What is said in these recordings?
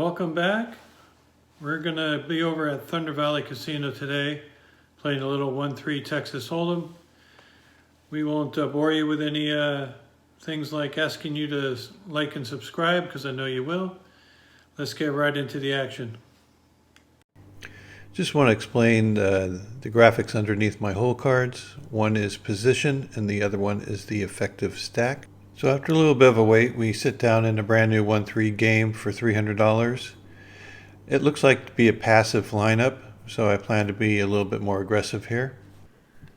Welcome back. We're going to be over at Thunder Valley Casino today, playing a little 1-3 Texas Hold'em. We won't bore you with any things like asking you to like and subscribe, because I know you will. Let's get right into the action. Just want to explain the graphics underneath my hole cards. One is position and the other one is the effective stack. So after a little bit of a wait, we sit down in a brand new 1-3 game for $300. It looks like to be a passive lineup, so I plan to be a little bit more aggressive here.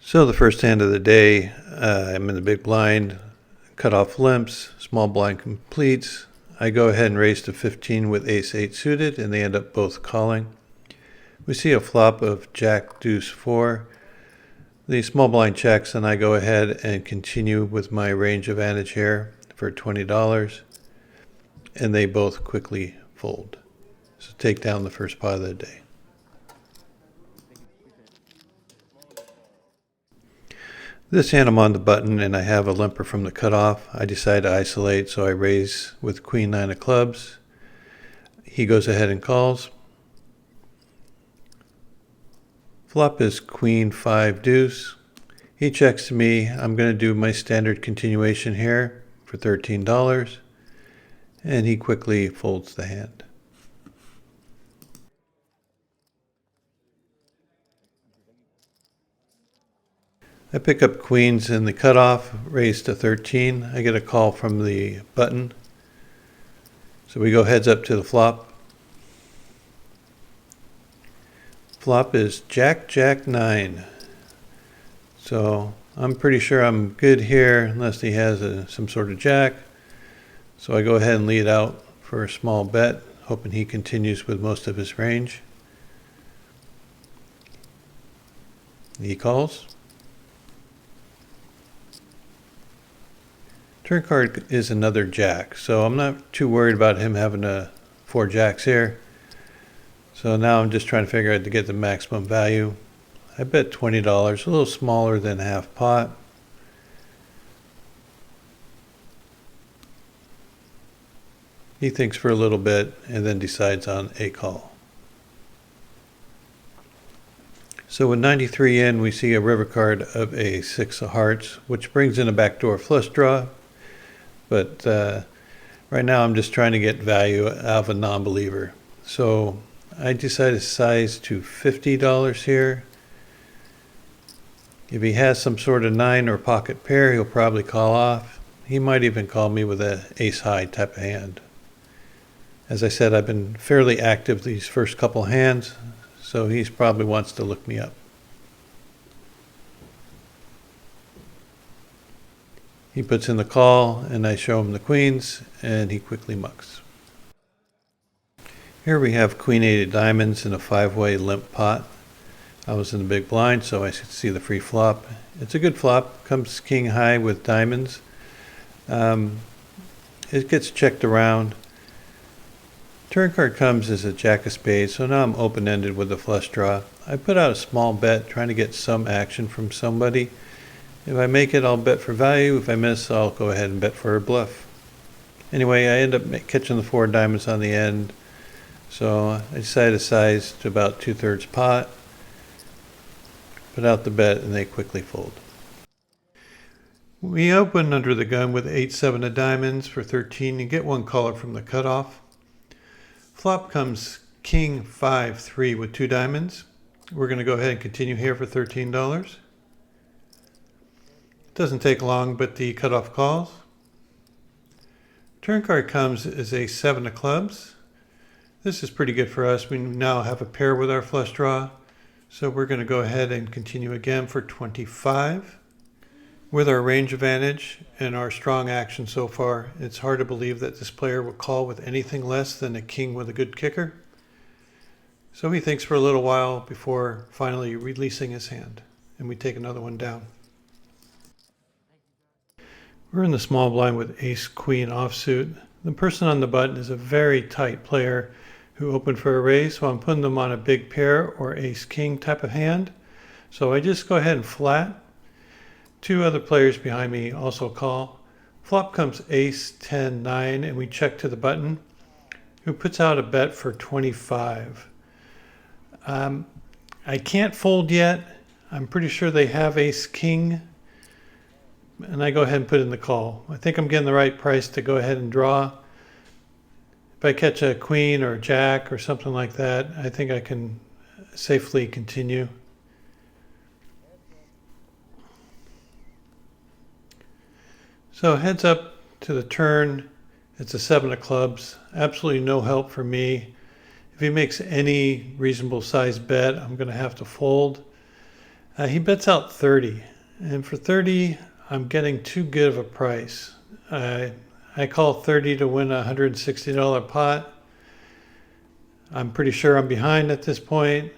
So the first hand of the day, I'm in the big blind, cut off limps, small blind completes. I go ahead and raise to 15 with ace-8 suited, and they end up both calling. We see a flop of jack deuce 4. The small blind checks, and I go ahead and continue with my range advantage here for $20, and they both quickly fold. So take down the first pot of the day. This hand I'm on the button and I have a limper from the cutoff. I decide to isolate, so I raise with queen 9 of clubs. He goes ahead and calls. Flop is queen 5 deuce. He checks to me. I'm going to do my standard continuation here for $13, and he quickly folds the hand. I pick up queens in the cutoff, raise to 13. I get a call from the button. So we go heads up to the flop. Flop is jack, jack 9. So I'm pretty sure I'm good here unless he has some sort of jack. So I go ahead and lead out for a small bet, hoping he continues with most of his range. He calls. Turn card is another jack, so I'm not too worried about him having 4 jacks here. So now I'm just trying to figure out to get the maximum value. I bet $20, a little smaller than half pot. He thinks for a little bit and then decides on a call. So with 93 in, we see a river card of a 6 of hearts, which brings in a backdoor flush draw. But right now I'm just trying to get value out of a non-believer. So I decided to size to $50 here. If he has some sort of 9 or pocket pair, he'll probably call off. He might even call me with an ace-high type of hand. As I said, I've been fairly active these first couple hands, so he probably wants to look me up. He puts in the call, and I show him the queens, and he quickly mucks. Here we have queen 8 of diamonds in a 5-way limp pot. I was in the big blind, so I see the free flop. It's a good flop. Comes king high with diamonds. It gets checked around. Turn card comes as a jack of spades, so now I'm open-ended with the flush draw. I put out a small bet, trying to get some action from somebody. If I make it, I'll bet for value. If I miss, I'll go ahead and bet for a bluff. Anyway, I end up catching the 4 diamonds on the end. So I decided to size to about 2/3 pot. Put out the bet, and they quickly fold. We open under the gun with 8-7 of diamonds for 13 and get one caller from the cutoff. Flop comes king 5-3 with 2 diamonds. We're going to go ahead and continue here for $13. Doesn't take long, but the cutoff calls. Turn card comes as a 7 of clubs. This is pretty good for us. We now have a pair with our flush draw. So we're going to go ahead and continue again for 25. With our range advantage and our strong action so far, it's hard to believe that this player will call with anything less than a king with a good kicker. So he thinks for a little while before finally releasing his hand, and we take another one down. We're in the small blind with ace-queen offsuit. The person on the button is a very tight player who opened for a raise, so I'm putting them on a big pair or ace-king type of hand. So I just go ahead and flat. 2 other players behind me also call. Flop comes ace, 10, 9, and we check to the button, who puts out a bet for 25. I can't fold yet. I'm pretty sure they have ace king, and I go ahead and put in the call. I think I'm getting the right price to go ahead and draw. If I catch a queen or a jack or something like that, I think I can safely continue. So heads up to the turn. It's a 7 of clubs. Absolutely no help for me. If he makes any reasonable size bet, I'm going to have to fold. He bets out 30. And for 30, I'm getting too good of a price. I call 30 to win a $160 pot. I'm pretty sure I'm behind at this point.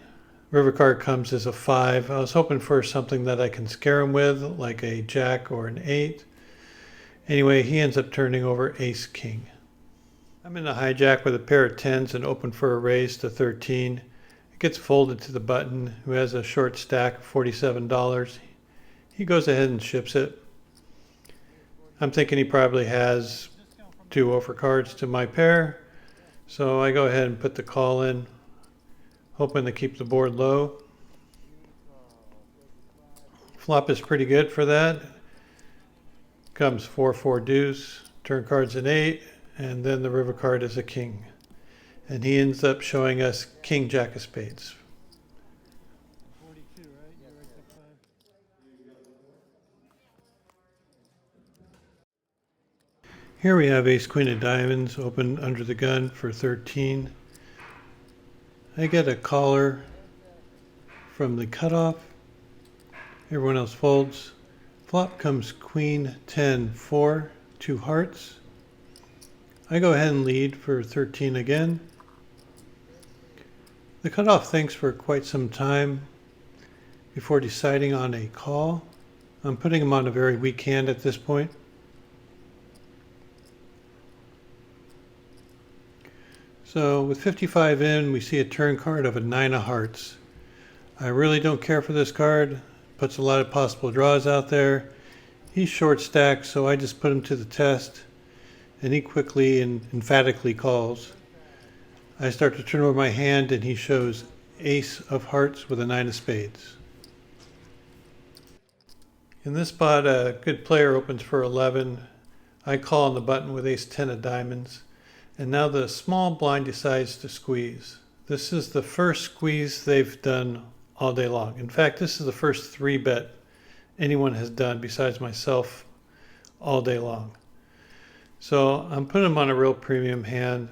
River card comes as a 5. I was hoping for something that I can scare him with, like a jack or an 8. Anyway, he ends up turning over ace king. I'm in a hijack with a pair of 10s and open for a raise to 13. It gets folded to the button, who has a short stack of $47. He goes ahead and ships it. I'm thinking he probably has 2 overcards to my pair, so I go ahead and put the call in, hoping to keep the board low. Flop is pretty good for that. Comes 4-4 deuce, turn card's an 8, and then the river card is a king. And he ends up showing us king jack of spades. 42, right? You're right to 5. Here we have ace queen of diamonds open under the gun for 13. I get a caller from the cutoff. Everyone else folds. Flop comes queen 10 4, 2 hearts. I go ahead and lead for 13 again. The cutoff thinks for quite some time before deciding on a call. I'm putting him on a very weak hand at this point. So with 55 in, we see a turn card of a 9 of hearts. I really don't care for this card. Puts a lot of possible draws out there. He's short stacked, so I just put him to the test, and he quickly and emphatically calls. I start to turn over my hand, and he shows ace of hearts with a 9 of spades. In this spot, a good player opens for 11. I call on the button with ace 10 of diamonds, and now the small blind decides to squeeze. This is the first squeeze they've done all day long. In fact, this is the first 3-bet anyone has done besides myself all day long. So I'm putting him on a real premium hand.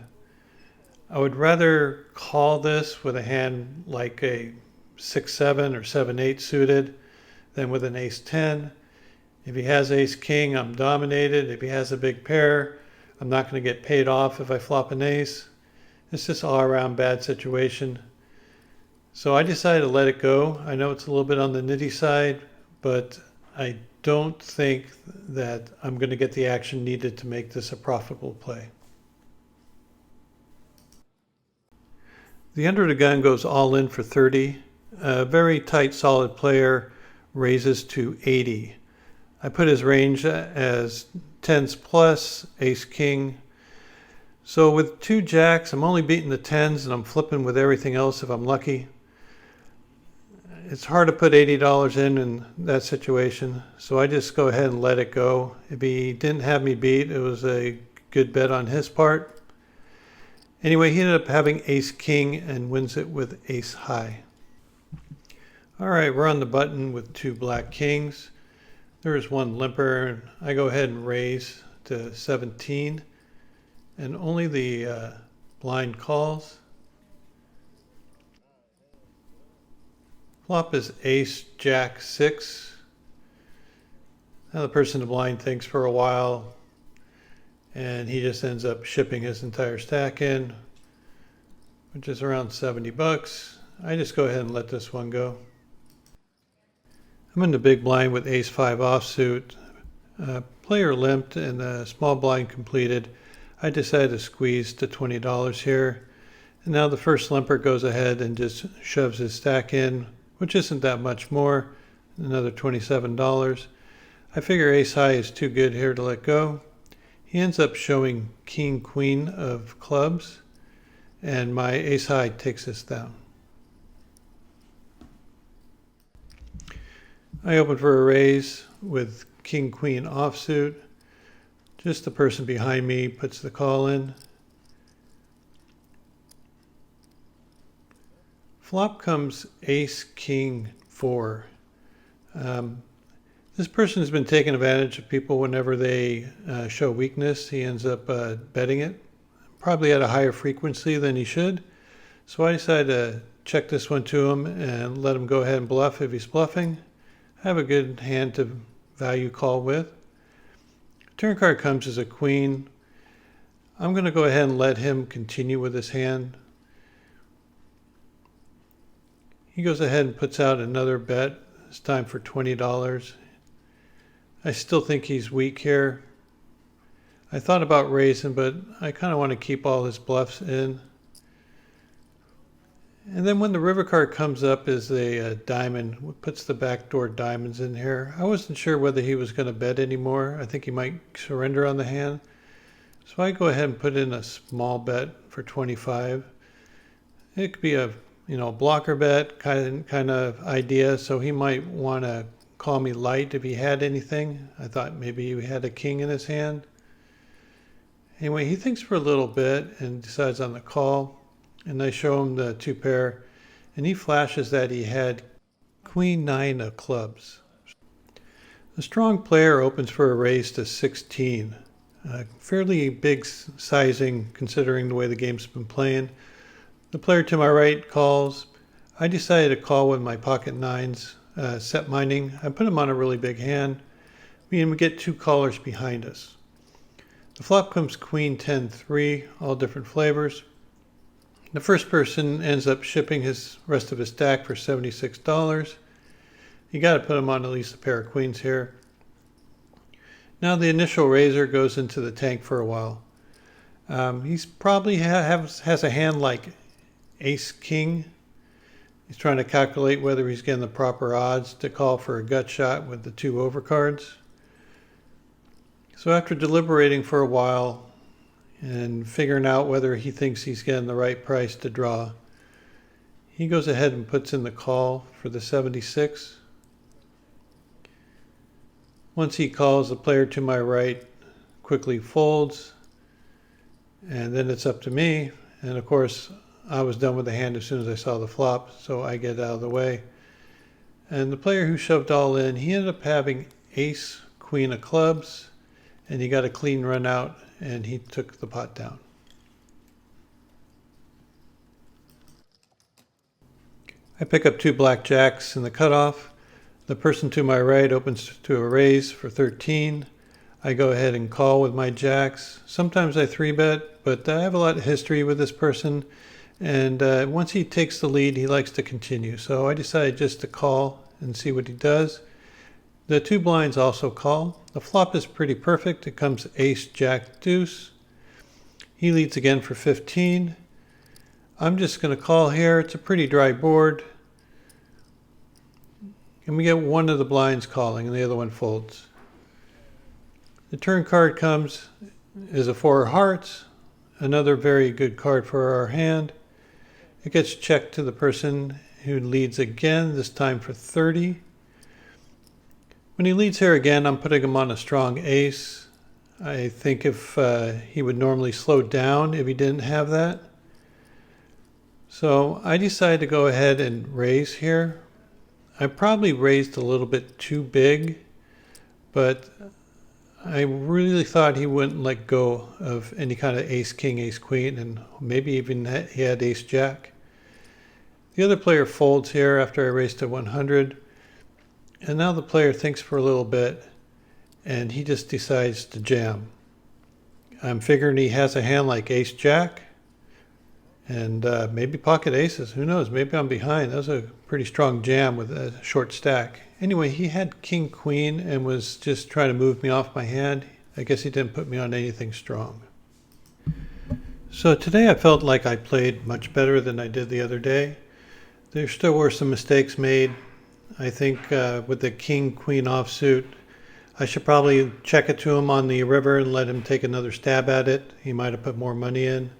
I would rather call this with a hand like a 6-7 or 7-8 suited than with an ace 10. If he has ace king, I'm dominated. If he has a big pair, I'm not going to get paid off if I flop an ace. It's just all around bad situation. So I decided to let it go. I know it's a little bit on the nitty side, but I don't think that I'm going to get the action needed to make this a profitable play. The under the gun goes all in for 30. A very tight, solid player raises to 80. I put his range as 10s plus, ace king. So with 2 jacks, I'm only beating the 10s and I'm flipping with everything else if I'm lucky. It's hard to put $80 in that situation, so I just go ahead and let it go. If he didn't have me beat, it was a good bet on his part. Anyway, he ended up having ace king and wins it with ace high. All right, we're on the button with 2 black kings. There is 1 limper, and I go ahead and raise to 17, and only the blind calls. Flop is ace, jack, 6. Now the person in the blind thinks for a while, and he just ends up shipping his entire stack in, which is around 70 bucks. I just go ahead and let this one go. I'm in the big blind with ace 5 offsuit. Player limped and the small blind completed. I decided to squeeze to $20 here. And now the first limper goes ahead and just shoves his stack in, which isn't that much more, another $27. I figure ace high is too good here to let go. He ends up showing king queen of clubs, and my ace high takes this down. I open for a raise with king queen offsuit. Just the person behind me puts the call in. Flop comes ace king 4. This person has been taking advantage of people whenever they show weakness. He ends up betting it, probably at a higher frequency than he should. So I decided to check this one to him and let him go ahead and bluff if he's bluffing. I have a good hand to value call with. Turn card comes as a queen. I'm going to go ahead and let him continue with his hand. He goes ahead and puts out another bet. It's time for $20. I still think he's weak here. I thought about raising, but I kind of want to keep all his bluffs in. And then when the river card comes up as a diamond, puts the backdoor diamonds in here. I wasn't sure whether he was going to bet anymore. I think he might surrender on the hand. So I go ahead and put in a small bet for 25. It could be a blocker bet kind of idea. So he might want to call me light if he had anything. I thought maybe he had a king in his hand. Anyway, he thinks for a little bit and decides on the call. And I show him the 2 pair, and he flashes that he had queen 9 of clubs. The strong player opens for a raise to 16. Fairly big sizing considering the way the game's been playing. The player to my right calls. I decided to call with my pocket 9s, set mining. I put him on a really big hand, meaning we get 2 callers behind us. The flop comes queen 10-3, all different flavors. The first person ends up shipping his rest of his stack for $76. You got to put him on at least a pair of queens here. Now the initial raiser goes into the tank for a while. He's probably has a hand like ace king. He's trying to calculate whether he's getting the proper odds to call for a gut shot with the 2 overcards. So after deliberating for a while and figuring out whether he thinks he's getting the right price to draw, he goes ahead and puts in the call for the 76. Once he calls, the player to my right quickly folds, and then it's up to me. And of course, I was done with the hand as soon as I saw the flop, so I get out of the way. And the player who shoved all in, he ended up having ace queen of clubs, and he got a clean run out, and he took the pot down. I pick up 2 blackjacks in the cutoff. The person to my right opens to a raise for 13. I go ahead and call with my jacks. Sometimes I 3-bet, but I have a lot of history with this person, and once he takes the lead, he likes to continue. So I decided just to call and see what he does. The 2 blinds also call. The flop is pretty perfect. It comes ace, jack, deuce. He leads again for 15. I'm just going to call here. It's a pretty dry board. And we get one of the blinds calling and the other one folds. The turn card comes is a 4 of hearts. Another very good card for our hand. It gets checked to the person who leads again, this time for 30. When he leads here again, I'm putting him on a strong ace. I think if he would normally slow down if he didn't have that. So I decided to go ahead and raise here. I probably raised a little bit too big, but I really thought he wouldn't let go of any kind of ace king, ace queen, and maybe even he had ace jack. The other player folds here after I raised to 100. And now the player thinks for a little bit, and he just decides to jam. I'm figuring he has a hand like ace jack, and maybe pocket aces. Who knows? Maybe I'm behind. That was a pretty strong jam with a short stack. Anyway, he had king queen and was just trying to move me off my hand. I guess he didn't put me on anything strong. So today I felt like I played much better than I did the other day. There still were some mistakes made. I think with the king-queen offsuit, I should probably check it to him on the river and let him take another stab at it. He might have put more money in.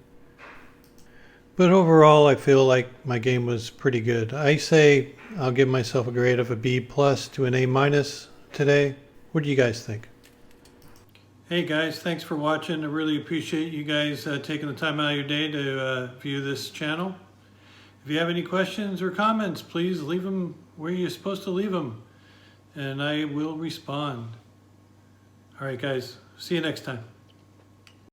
But overall, I feel like my game was pretty good. I say I'll give myself a grade of a B plus to an A minus today. What do you guys think? Hey guys, thanks for watching. I really appreciate you guys taking the time out of your day to view this channel. If you have any questions or comments, please leave them where you're supposed to leave them, and I will respond. All right, guys, see you next time.